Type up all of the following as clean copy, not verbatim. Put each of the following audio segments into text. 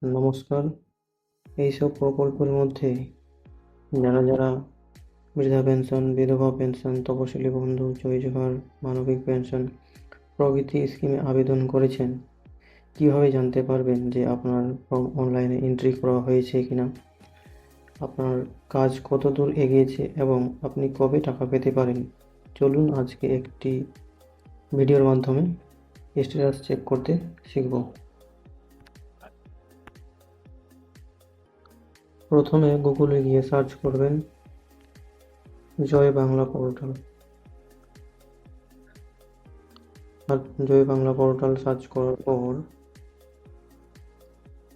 নমস্কার। এইসব প্রকল্পের মধ্যে যারা বৃদ্ধা পেনশন, বিধবা পেনশন, তপশিলি বন্ধু, জয় জোহার, মানবিক পেনশন প্রভৃতি স্কিমে আবেদন করেছেন, কিভাবে জানতে পারবেন যে আপনার ফর্ম অনলাইনে এন্ট্রি করা হয়েছে কিনা, আপনার কাজ কতদূর এগিয়েছে এবং আপনি কবে টাকা পেতে পারেন? চলুন আজকে একটি ভিডিওর মাধ্যমে স্ট্যাটাস চেক করতে শিখব। প্রথমে গুগলে গিয়ে সার্চ করবেন জয় বাংলা পোর্টাল। আর জয় বাংলা পোর্টাল সার্চ করার পর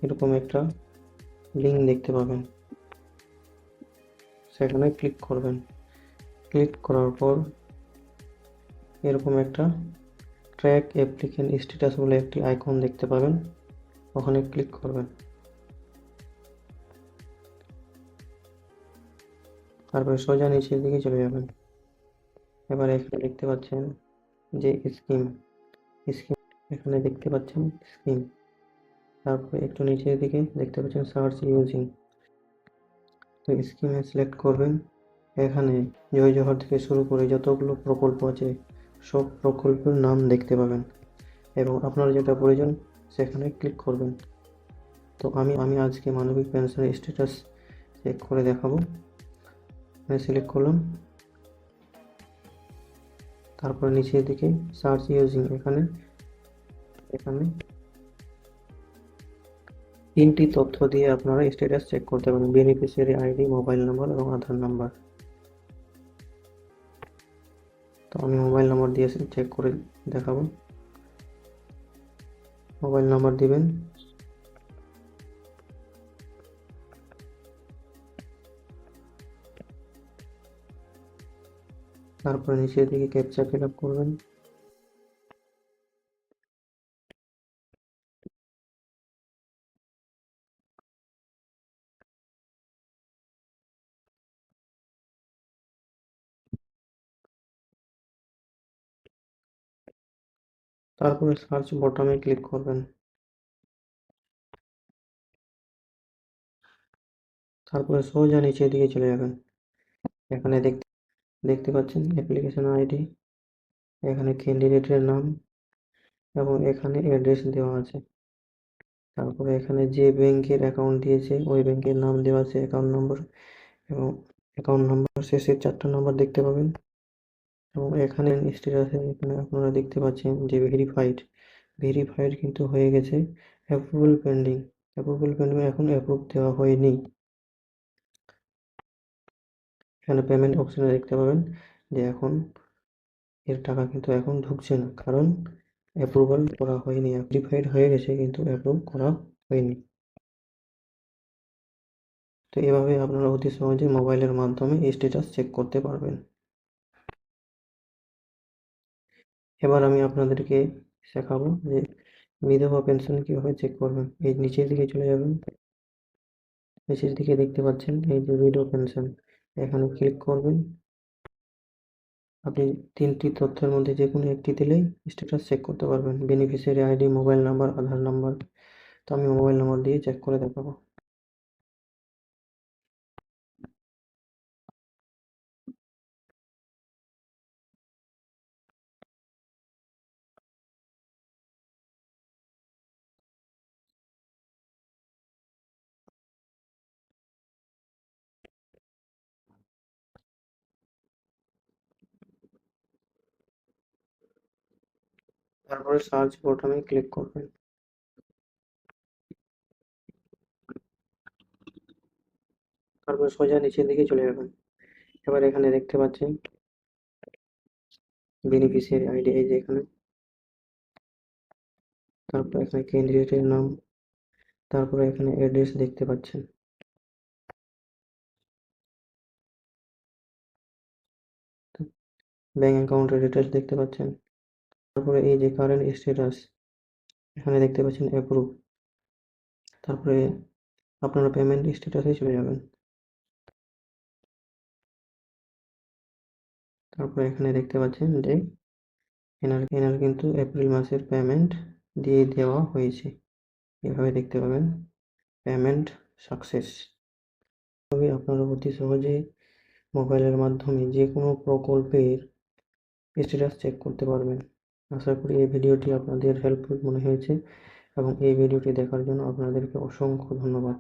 এরকম একটা লিঙ্ক দেখতে পাবেন, সেখানে ক্লিক করবেন। ক্লিক করার পর এরকম একটা ট্র্যাক অ্যাপ্লিকেন্ট স্ট্যাটাস বলে একটি আইকন দেখতে পাবেন, ওখানে ক্লিক করবেন। তারপরে সোজা নিচের দিকে চলে যাবেন। এবার এখানে দেখতে পাচ্ছেন যে স্কিম, এখানে দেখতে পাচ্ছেন স্কিম। তারপরে একটু নিচের দিকে দেখতে পাচ্ছেন সার্চ ইউজিং, তো স্কিমে সিলেক্ট করবেন। এখানে জয় জোহার থেকে শুরু করে যতগুলো প্রকল্প আছে সব প্রকল্পের নাম দেখতে পাবেন এবং আপনার যেটা প্রয়োজন সেখানে ক্লিক করবেন। তো আমি আজকে মানবিক পেনশনের স্ট্যাটাস চেক করে দেখাবো। আমি সিলেক্ট করলাম, তারপর নিচের দিকে সার্চ ইউজিং, এখানে তিনটি তথ্য দিয়ে আপনারা স্ট্যাটাস চেক করতে পারেন: বেনিফিশিয়ারি আইডি, মোবাইল নাম্বার এবং আধার নাম্বার। তো আমি মোবাইল নাম্বার দিয়ে চেক করে দেখাবো। মোবাইল নাম্বার দিবেন, তারপরে নিচের দিকে ক্যাপচা ফিল আপ করবেন। তারপরে সার্চ বটনে ক্লিক করবেন। তারপরে সোজা নিচের দিকে চলে যাবেন। এখানে দেখতে পাচ্ছেন অ্যাপ্লিকেশন আইডি, এখানে ক্যান্ডিডেটের নাম এবং এখানে অ্যাড্রেস দেওয়া আছে। তারপরে এখানে যে ব্যাংকের অ্যাকাউন্ট দিয়েছে ওই ব্যাংকের নাম দেওয়া আছে, অ্যাকাউন্ট নম্বর এবং অ্যাকাউন্ট নাম্বার শেষের 4টা নাম্বার দেখতে পাবেন। এবং এখানে স্ট্যাটাসে এখানে আপনারা দেখতে পাচ্ছেন যে ভেরিফাইড কিন্তু হয়ে গেছে। অ্যাপ্রুভাল পেন্ডিং, এখন অ্যাপ্রুভ দেওয়া হয়নি। এখানে পেমেন্ট অপশনে দেখতে পাবেন যে এখন এর টাকা কিন্তু এখন ঢুকছে না, কারণ অ্যাপ্রুভাল করা হয়নি। ভেরিফাইড হয়ে গেছে কিন্তু অ্যাপ্রুভ করা হয়নি। তো এভাবে আপনারা অতি সহজে মোবাইলের মাধ্যমে স্ট্যাটাস চেক করতে পারবেন। এবার আমি আপনাদেরকে শেখাবো যে বিধবা পেনশন কিভাবে চেক করবেন। এই নিচের দিকে চলে যাবেন, নিচের দিকে দেখতে পাচ্ছেন এই যে বিধবা পেনশন, এখানে ক্লিক করবেন। আপনি তিনটি তথ্যের মধ্যে যে কোনো একটি দিলেই স্ট্যাটাস চেক করতে পারবেন: বেনিফিশিয়ারি আইডি, মোবাইল নাম্বার, আধার নাম্বার। তো আমি মোবাইল নাম্বার দিয়ে চেক করে দেখাবো। তারপরে সার্চ বটনে ক্লিক করবেন। তারপরে সোজা নিচের দিকে চলে যাবেন। এবার এখানে দেখতে পাচ্ছেন বেনিফিশিয়ারি আইডি, এই যে এখানে। তারপর এখানে ক্যান্ডিডেটের নাম, তারপরে এখানে অ্যাড্রেস দেখতে পাচ্ছেন। ব্যাংক অ্যাকাউন্টের ডিটেলস দেখতে পাচ্ছেন। তারপরে এই যে কারেন্ট স্ট্যাটাস, এখানে দেখতে পাচ্ছেন অ্যাপ্রুভ। তারপরে আপনারা পেমেন্ট স্ট্যাটাসে চলে যাবেন। তারপরে এখানে দেখতে পাচ্ছেন যে এনার কিন্তু এপ্রিল মাসের পেমেন্ট দিয়ে দেওয়া হয়েছে, এভাবে দেখতে পাবেন। Payment success. তবে আপনারা অতি সহজে মোবাইলের মাধ্যমে যে কোনো প্রকল্পের স্ট্যাটাস চেক করতে পারবেন। আশা করি এই ভিডিওটি আপনাদের হেল্পফুল মনে হয়েছে এবং এই ভিডিওটি দেখার জন্য আপনাদেরকে অসংখ্য ধন্যবাদ।